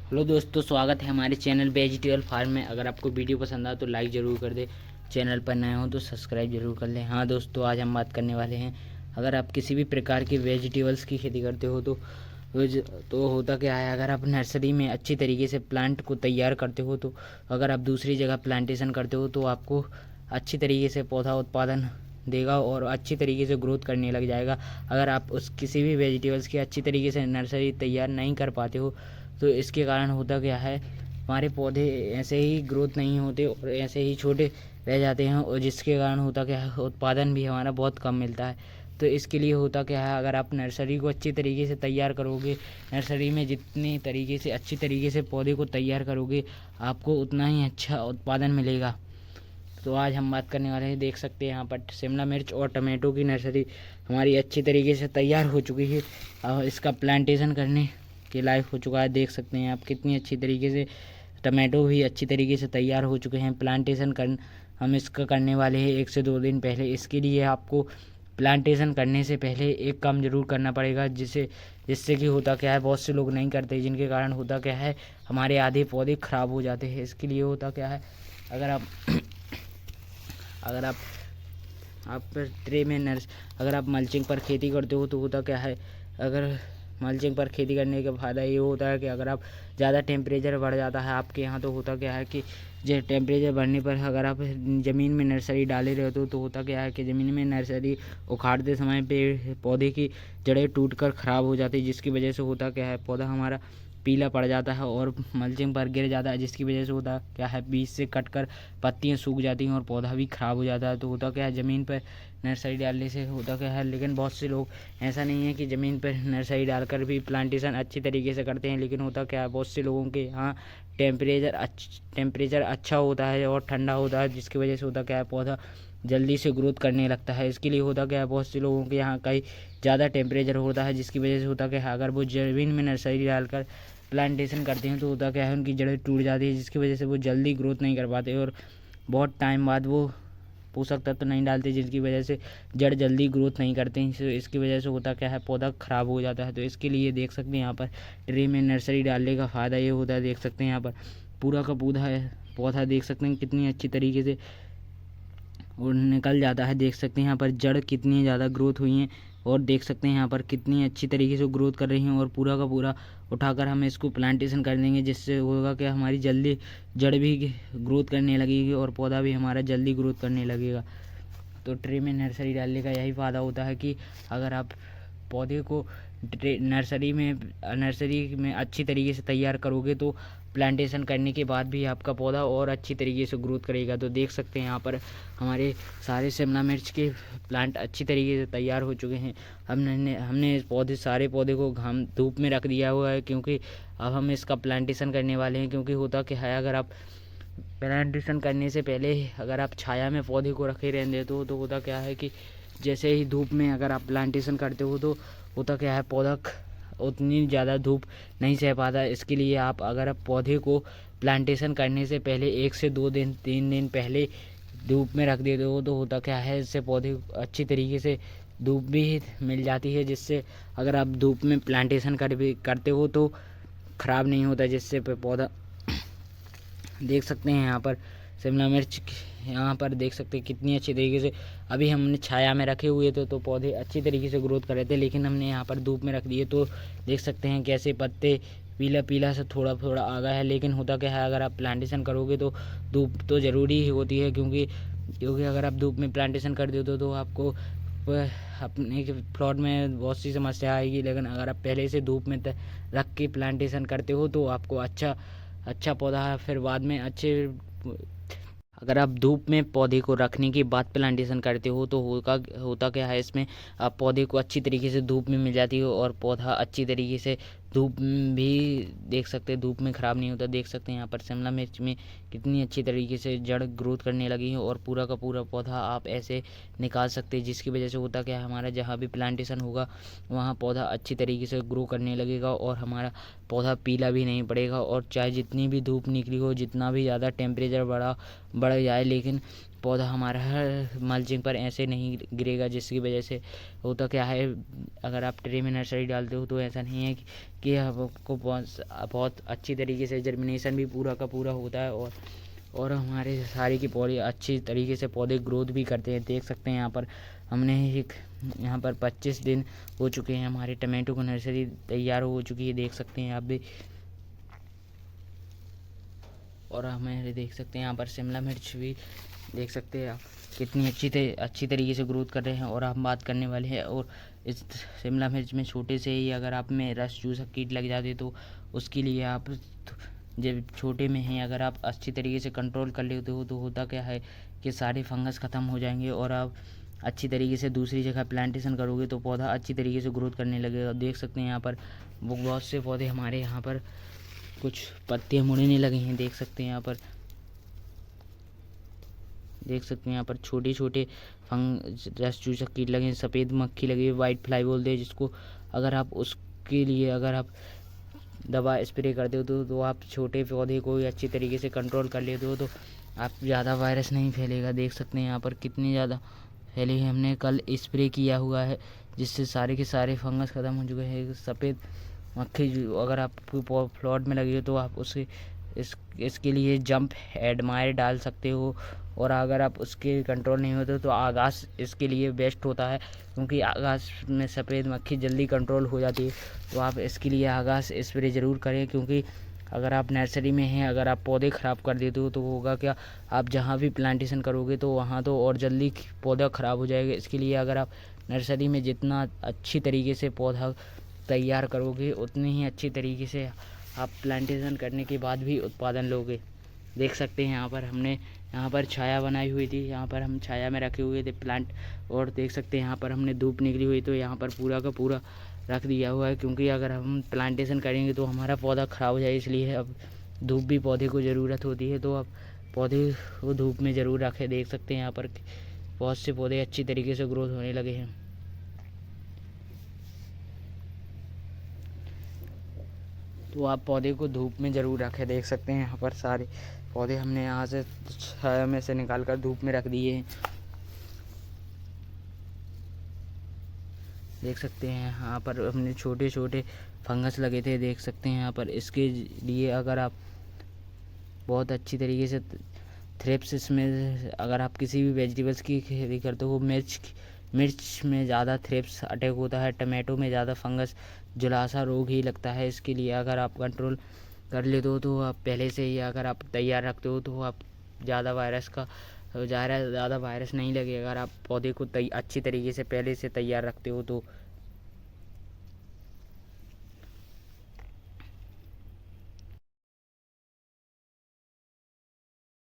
Hello दोस्तों, स्वागत है हमारे चैनल वेजिटेबल फार्म में। अगर आपको वीडियो पसंद आए तो लाइक ज़रूर कर दे, चैनल पर नए हो तो सब्सक्राइब जरूर कर लें। हाँ दोस्तों, आज हम बात करने वाले हैं, अगर आप किसी भी प्रकार के वेजिटेबल्स की खेती करते हो तो होता क्या है, अगर आप नर्सरी में अच्छी तरीके से प्लांट को तैयार करते हो तो अगर आप दूसरी जगह प्लांटेशन करते हो तो आपको अच्छी तरीके से पौधा उत्पादन देगा और अच्छी तरीके से ग्रोथ करने लग जाएगा। अगर आप उस किसी भी वेजिटेबल्स की अच्छी तरीके से नर्सरी तैयार नहीं कर पाते हो तो इसके कारण होता क्या है, हमारे पौधे ऐसे ही ग्रोथ नहीं होते और ऐसे ही छोटे रह जाते हैं, और जिसके कारण होता क्या है, उत्पादन भी हमारा बहुत कम मिलता है। तो इसके लिए होता क्या है, अगर आप नर्सरी को अच्छी तरीके से तैयार करोगे, नर्सरी में जितनी तरीके से अच्छी तरीके से पौधे को तैयार करोगे, आपको उतना ही अच्छा उत्पादन मिलेगा। तो आज हम बात करने वाले हैं, देख सकते हैं यहाँ पर शिमला मिर्च और टमाटो की नर्सरी हमारी अच्छी तरीके से तैयार हो चुकी है। इसका प्लांटेशन करने के लायक हो चुका है। देख सकते हैं आप कितनी अच्छी तरीके से टमाटो भी अच्छी तरीके से तैयार हो चुके हैं। प्लांटेशन कर हम इसका करने वाले हैं 1 से 2 दिन पहले। इसके लिए आपको प्लांटेशन करने से पहले एक काम ज़रूर करना पड़ेगा, जिससे कि होता क्या है, बहुत से लोग नहीं करते, जिनके कारण होता क्या है, हमारे आधे पौधे ख़राब हो जाते हैं। इसके लिए होता क्या है, अगर आप अगर आप ट्रे में अगर आप मल्चिंग पर खेती करते हो तो होता क्या है, अगर मल्चिंग पर खेती करने का फ़ायदा ये होता है कि अगर आप ज़्यादा टेम्परेचर बढ़ जाता है आपके यहाँ, तो होता क्या है कि जो टेम्परेचर बढ़ने पर अगर आप ज़मीन में नर्सरी डाले रहते हो तो होता क्या है कि ज़मीन में नर्सरी उखाड़ते समय पे पौधे की जड़ें टूटकर ख़राब हो जाती है, जिसकी वजह से होता क्या है, पौधा हमारा पीला पड़ जाता है और मल्चिंग पर गिर जाता है, जिसकी वजह से होता क्या है, बीज से कटकर पत्तियां सूख जाती हैं और पौधा भी ख़राब हो जाता है। तो होता क्या है, ज़मीन पर नर्सरी डालने से होता क्या है, लेकिन बहुत से लोग ऐसा नहीं है कि ज़मीन पर नर्सरी डालकर भी प्लांटेशन अच्छी तरीके से करते हैं, लेकिन होता क्या है, बहुत से लोगों के यहाँ टेम्परेचर अच्छा होता है और ठंडा होता है, जिसकी वजह से होता क्या है, पौधा जल्दी से ग्रोथ करने लगता है। इसके लिए होता क्या है, बहुत से लोगों के यहाँ कई ज़्यादा टेम्परेचर होता है, जिसकी वजह से होता क्या है, अगर वो ज़मीन में नर्सरी डालकर प्लांटेशन करते हैं तो होता क्या है, उनकी जड़ें टूट जाती है, जिसकी वजह से वो जल्दी ग्रोथ नहीं कर पाते और बहुत टाइम बाद वो पोषक तत्व नहीं डालते, जिसकी वजह से जड़ जल्दी ग्रोथ नहीं करते हैं। इसकी वजह से होता क्या है, पौधा ख़राब हो जाता है। तो इसके लिए देख सकते हैं यहाँ पर ट्रे में नर्सरी डालने का फ़ायदा ये होता है। देख सकते हैं यहाँ पर पूरा का पौधा देख सकते हैं कितनी अच्छी तरीके से और निकल जाता है। देख सकते हैं यहाँ पर जड़ कितनी ज़्यादा ग्रोथ हुई हैं और देख सकते हैं यहाँ पर कितनी अच्छी तरीके से ग्रोथ कर रही हैं, और पूरा का पूरा उठाकर हम इसको प्लांटेशन कर देंगे, जिससे होगा कि हमारी जल्दी जड़ भी ग्रोथ करने लगेगी और पौधा भी हमारा जल्दी ग्रोथ करने लगेगा। तो ट्रे में नर्सरी डालने का यही फ़ायदा होता है कि अगर आप पौधे को नर्सरी में अच्छी तरीके से तैयार करोगे तो प्लांटेशन करने के बाद भी आपका पौधा और अच्छी तरीके से ग्रोथ करेगा। तो देख सकते हैं यहाँ पर हमारे सारे शिमला मिर्च के प्लांट अच्छी तरीके से तैयार हो चुके हैं। हमने सारे पौधे को धूप में रख दिया हुआ है, क्योंकि अब हम इसका प्लांटेशन करने वाले हैं। क्योंकि होता क्या है, अगर आप प्लांटेशन करने से पहले अगर आप छाया में पौधे को रखे रहने देते हो तो होता क्या है कि जैसे ही धूप में अगर आप प्लांटेशन करते हो तो होता क्या है, पौधा उतनी ज़्यादा धूप नहीं सह पाता। इसके लिए अगर आप पौधे को प्लांटेशन करने से पहले 1 से 2 दिन 3 दिन पहले धूप में रख देते हो तो होता क्या है, इससे पौधे अच्छी तरीके से धूप भी मिल जाती है, जिससे अगर आप धूप में प्लांटेशन करते हो तो ख़राब नहीं होता, जिससे पौधा देख सकते हैं यहाँ पर शिमला मिर्च यहाँ पर देख सकते हैं कितनी अच्छी तरीके से अभी हमने छाया में रखे हुए थे तो पौधे अच्छी तरीके से ग्रोथ कर रहे थे, लेकिन हमने यहाँ पर धूप में रख दिए तो देख सकते हैं कैसे पत्ते पीला पीला से थोड़ा थोड़ा आ गया है। लेकिन होता क्या है, अगर आप प्लांटेशन करोगे तो धूप तो ज़रूरी ही होती है, क्योंकि अगर आप धूप में प्लांटेशन कर देते हो तो आपको अपने प्लॉट में बहुत सी समस्या आएगी। लेकिन अगर आप पहले से धूप में रख के प्लांटेशन करते हो तो आपको अच्छा पौधा फिर बाद में अच्छे अगर आप धूप में पौधे को रखने के बाद प्लांटेशन करते हो तो होता क्या है, इसमें आप पौधे को अच्छी तरीके से धूप में मिल जाती हो और पौधा अच्छी तरीके से धूप भी देख सकते हैं, धूप में ख़राब नहीं होता। देख सकते हैं यहाँ पर शिमला मिर्च में कितनी अच्छी तरीके से जड़ ग्रोथ करने लगी है और पूरा का पूरा पौधा आप ऐसे निकाल सकते हैं, जिसकी वजह से होता क्या है, हमारा जहाँ भी प्लांटेशन होगा वहाँ पौधा अच्छी तरीके से ग्रो करने लगेगा और हमारा पौधा पीला भी नहीं पड़ेगा। और चाहे जितनी भी धूप निकली हो, जितना भी ज़्यादा टेम्परेचर बढ़ा बढ़ जाए, लेकिन पौधा हमारा मल्चिंग पर ऐसे नहीं गिरेगा, जिसकी वजह से होता क्या है, अगर आप ट्रे में नर्सरी डालते हो तो ऐसा नहीं है कि आपको बहुत अच्छी तरीके से जर्मिनेशन भी पूरा का पूरा होता है और हमारे सारे के पौधे अच्छी तरीके से पौधे ग्रोथ भी करते हैं। देख सकते हैं यहाँ पर हमने यहाँ पर 25 दिन हो चुके हैं, हमारे टमाटो की नर्सरी तैयार हो चुकी है, देख सकते हैं आप भी। और हमें देख सकते हैं यहाँ पर शिमला मिर्च भी देख सकते हैं आप कितनी अच्छी तरीके से ग्रोथ कर रहे हैं। और हम बात करने वाले हैं, और इस शिमला मिर्च में छोटे से ही अगर आप में रस चूसक कीट लग जाते तो उसके लिए आप जब छोटे में हैं अगर आप अच्छी तरीके से कंट्रोल कर लेते हो तो होता क्या है कि सारे फंगस ख़त्म हो जाएंगे और आप अच्छी तरीके से दूसरी जगह प्लांटेशन करोगे तो पौधा अच्छी तरीके से ग्रोथ करने लगेगा। देख सकते हैं यहाँ पर वो बहुत से पौधे हमारे यहाँ पर कुछ पत्तियाँ मुड़ने लगी हैं, देख सकते हैं यहाँ पर। देख सकते हैं यहाँ पर छोटे छोटे रस चूसक कीट लगे हैं, सफ़ेद मक्खी लगी है, वाइट फ्लाई बोलते हैं जिसको। अगर आप उसके लिए अगर आप दवा स्प्रे करते हो तो आप छोटे पौधे को अच्छी तरीके से कंट्रोल कर लेते हो तो आप ज़्यादा वायरस नहीं फैलेगा। देख सकते हैं यहाँ पर कितनी ज़्यादा फैली है, हमने कल स्प्रे किया हुआ है जिससे सारे के सारे फंगस ख़त्म हो चुके हैं। सफ़ेद मक्खी अगर आपको प्लॉट में लगी हो तो आप उसे इसके लिए जंप एडमायर डाल सकते हो, और अगर आप उसके कंट्रोल नहीं होते तो आगास इसके लिए बेस्ट होता है, क्योंकि आगास में सफ़ेद मक्खी जल्दी कंट्रोल हो जाती है। तो आप इसके लिए आगास स्प्रे ज़रूर करें, क्योंकि अगर आप नर्सरी में हैं अगर आप पौधे ख़राब कर देते हो तो होगा क्या, आप जहाँ भी प्लांटेशन करोगे तो वहाँ तो और जल्दी पौधा ख़राब हो जाएगा। इसके लिए अगर आप नर्सरी में जितना अच्छी तरीके से पौधा तैयार करोगे उतनी ही अच्छी तरीके से आप प्लांटेशन करने के बाद भी उत्पादन लोगे। देख सकते हैं यहाँ पर हमने यहाँ पर छाया बनाई हुई थी, यहाँ पर हम छाया में रखे हुए थे प्लांट, और देख सकते हैं यहाँ पर हमने धूप निकली हुई तो यहाँ पर पूरा का पूरा रख दिया हुआ है, क्योंकि अगर हम प्लांटेशन करेंगे तो हमारा पौधा ख़राब हो जाए, इसलिए अब धूप भी पौधे को ज़रूरत होती है, तो अब पौधे को धूप में ज़रूर रखें। देख सकते हैं यहाँ पर बहुत से पौधे अच्छी तरीके से ग्रोथ होने लगे हैं। तो आप पौधे को धूप में ज़रूर रखें। देख सकते हैं यहाँ पर सारे पौधे हमने यहाँ से छाया में से निकाल कर धूप में रख दिए हैं। देख सकते हैं यहाँ पर हमने छोटे छोटे फंगस लगे थे, देख सकते हैं यहाँ पर। इसके लिए अगर आप बहुत अच्छी तरीके से थ्रिप्स इसमें अगर आप किसी भी वेजिटेबल्स की खेती करते हो, मिर्च में ज़्यादा थ्रिप्स अटैक होता है, टमाटो में ज़्यादा फंगस जुलासा रोग ही लगता है। इसके लिए अगर आप कंट्रोल कर लेते हो तो आप पहले से ही अगर आप तैयार रखते हो तो आप ज़्यादा वायरस नहीं लगेगा। अगर आप पौधे को अच्छी तरीके से पहले से तैयार रखते हो तो